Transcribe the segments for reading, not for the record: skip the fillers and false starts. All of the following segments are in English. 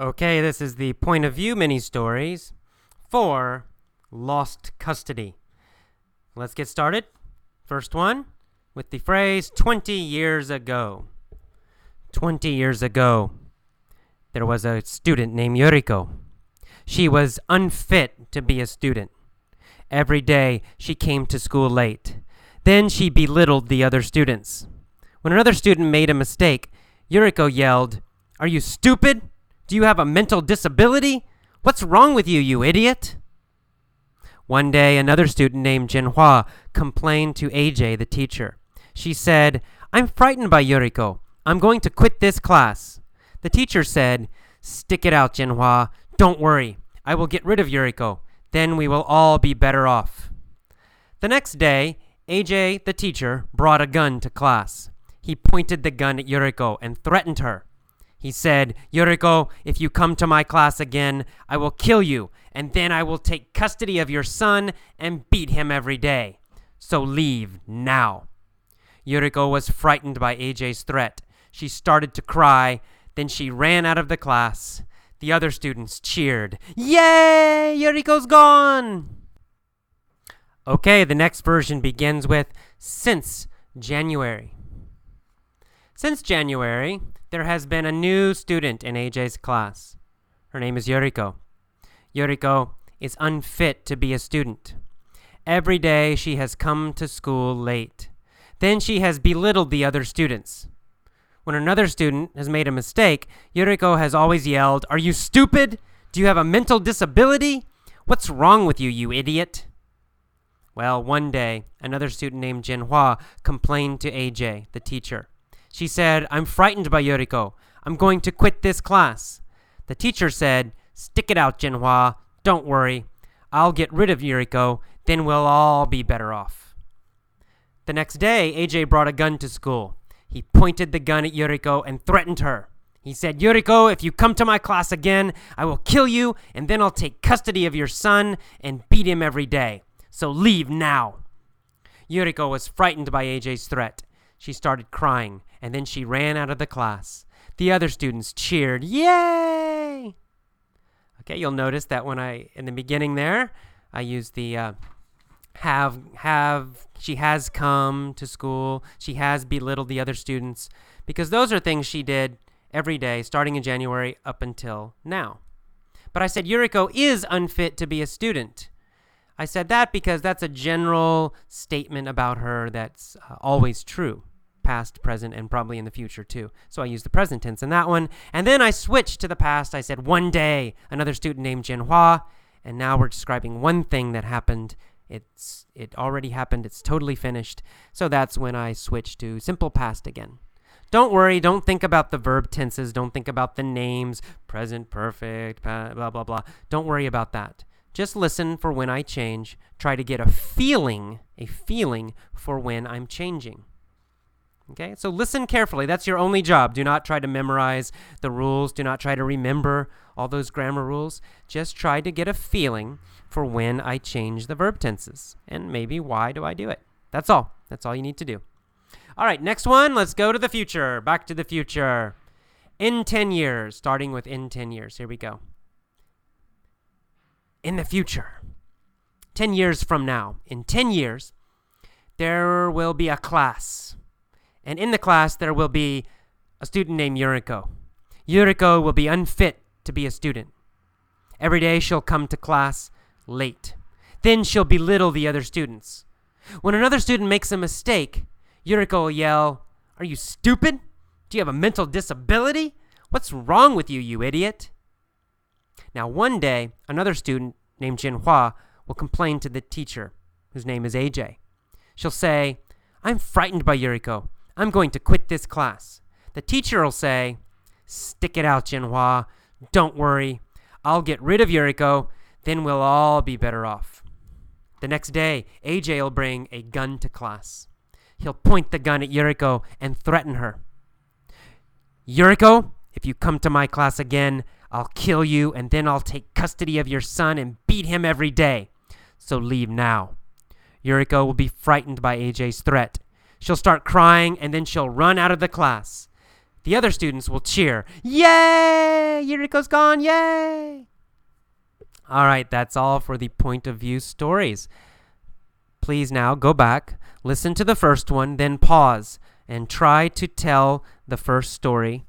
Okay, this is the point of view mini stories for lost custody. Let's get started. First one with the phrase 20 years ago. 20 years ago, there was a student named Yuriko. She was unfit to be a student. Every day she came to school late. Then she belittled the other students. When another student made a mistake, Yuriko yelled, "Are you stupid? Do you have a mental disability? What's wrong with you, you idiot?" One day, another student named Jinhua complained to AJ, the teacher. She said, "I'm frightened by Yuriko. I'm going to quit this class." The teacher said, "Stick it out, Jinhua. Don't worry. I will get rid of Yuriko. Then we will all be better off." The next day, AJ, the teacher, brought a gun to class. He pointed the gun at Yuriko and threatened her. He said, "Yuriko, if you come to my class again, I will kill you, and then I will take custody of your son and beat him every day. So leave now." Yuriko was frightened by AJ's threat. She started to cry, then she ran out of the class. The other students cheered. "Yay! Yuriko's gone!" Okay, the next version begins with since January. Since January, there has been a new student in AJ's class. Her name is Yuriko. Yuriko is unfit to be a student. Every day she has come to school late. Then she has belittled the other students. When another student has made a mistake, Yuriko has always yelled, "Are you stupid? Do you have a mental disability? What's wrong with you, you idiot?" Well, one day, another student named Jinhua complained to AJ, the teacher. She said, "I'm frightened by Yuriko. I'm going to quit this class." The teacher said, "Stick it out, Jinhua. Don't worry. I'll get rid of Yuriko. Then we'll all be better off." The next day, AJ brought a gun to school. He pointed the gun at Yuriko and threatened her. He said, "Yuriko, if you come to my class again, I will kill you, and then I'll take custody of your son and beat him every day. So leave now." Yuriko was frightened by AJ's threat. She started crying, and then she ran out of the class. The other students cheered, "Yay!" Okay, you'll notice that in the beginning there, I used the she has come to school, she has belittled the other students, because those are things she did every day, starting in January up until now. But I said Yuriko is unfit to be a student. I said that because that's a general statement about her that's always true, past, present, and probably in the future too. So I used the present tense in that one. And then I switched to the past. I said one day, another student named Jinhua, and now we're describing one thing that happened. It already happened. It's totally finished. So that's when I switched to simple past again. Don't worry. Don't think about the verb tenses. Don't think about the names, present, perfect, blah, blah, blah. Don't worry about that. Just listen for when I change. Try to get a feeling for when I'm changing. Okay, so listen carefully. That's your only job. Do not try to memorize the rules. Do not try to remember all those grammar rules. Just try to get a feeling for when I change the verb tenses. And maybe why do I do it? That's all. That's all you need to do. All right, next one. Let's go to the future. Back to the future. In 10 years, starting with in 10 years. Here we go. In the future, 10 years from now, in 10 years, there will be a class. And in the class, there will be a student named Yuriko. Yuriko will be unfit to be a student. Every day she'll come to class late. Then she'll belittle the other students. When another student makes a mistake, Yuriko will yell, "Are you stupid? Do you have a mental disability? What's wrong with you, you idiot?" Now, one day, another student named Jinhua will complain to the teacher, whose name is AJ. She'll say, "I'm frightened by Yuriko. I'm going to quit this class." The teacher will say, "Stick it out, Jinhua. Don't worry. I'll get rid of Yuriko. Then we'll all be better off." The next day, AJ will bring a gun to class. He'll point the gun at Yuriko and threaten her. "Yuriko, if you come to my class again, I'll kill you, and then I'll take custody of your son and beat him every day. So leave now." Yuriko will be frightened by AJ's threat. She'll start crying, and then she'll run out of the class. the other students will cheer. Yay! Yuriko's gone, yay! All right, that's all for the point of view stories. Please now go back, listen to the first one, then pause and try to tell the first story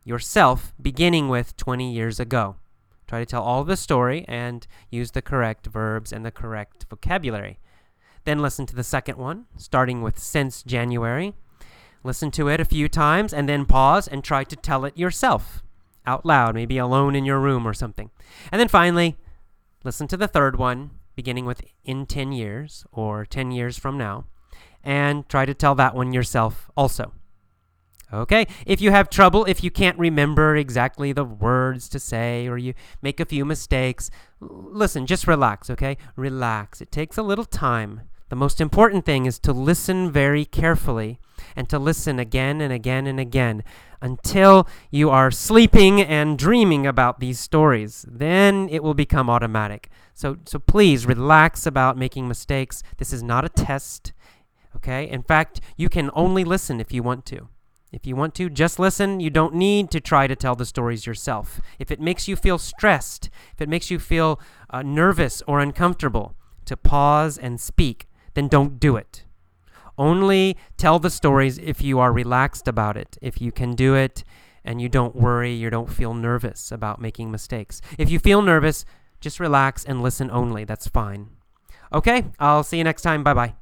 yourself, beginning with 20 years ago. Try to tell all the story and use the correct verbs and the correct vocabulary. Then listen to the second one, starting with since January. Listen to it a few times and then pause and try to tell it yourself out loud, maybe alone in your room or something. And then finally, listen to the third one, beginning with in 10 years or 10 years from now, and try to tell that one yourself also. Okay, if you have trouble, if you can't remember exactly the words to say or you make a few mistakes, listen, just relax, okay? Relax. It takes a little time. The most important thing is to listen very carefully and to listen again and again and again until you are sleeping and dreaming about these stories. Then it will become automatic. So please relax about making mistakes. This is not a test, okay? In fact, you can only listen if you want to. If you want to, just listen. You don't need to try to tell the stories yourself. If it makes you feel stressed, if it makes you feel nervous or uncomfortable to pause and speak, then don't do it. Only tell the stories if you are relaxed about it, if you can do it and you don't worry, you don't feel nervous about making mistakes. If you feel nervous, just relax and listen only. That's fine. Okay, I'll see you next time. Bye-bye.